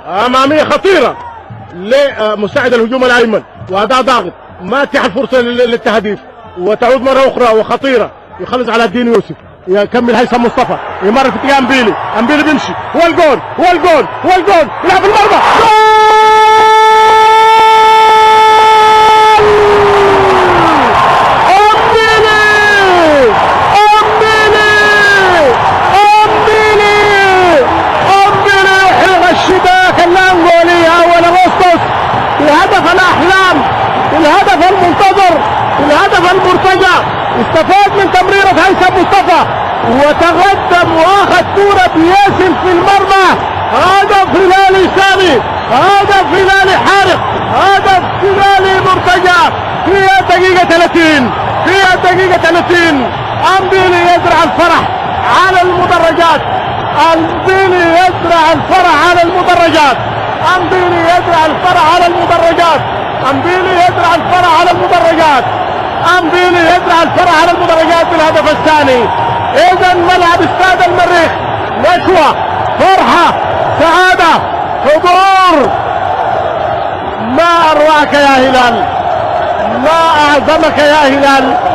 اماميه خطيره لمساعد الهجوم الايمن، واداء ضاغط ما اتيح الفرصه للتهديف، وتعود مره اخرى وخطيره يخلص على الدين يوسف، يكمل هيثم مصطفى، يمر في اتجاه امبيلي، امبيلي بيمشي، والجول والجول والجول، يلعب المرمى، الهدف الاحلام، الهدف المنتظر، الهدف المرتجى، استفاد من تمريرة هيثم مصطفى وتقدم واخذ كورة بياسم في المرمى. هدف هلالي ثاني، هدف هلالي حارق، هدف هلالي مرتجى في الدقيقة 30، في الدقيقة 30. امبيلي يزرع الفرح على المدرجات، امبيلي يزرع الفرح على المدرجات، امبيلي يزرع الفرح على المدرجات، امبيلي يزرع الفرح على المدرجات، امبيلي يزرع الفرح على المدرجات بالهدف الثاني. اذا ملعب استاد المريخ نشوة، فرحة، سعادة، حضور. ما اروعك يا هلال، ما اعظمك يا هلال.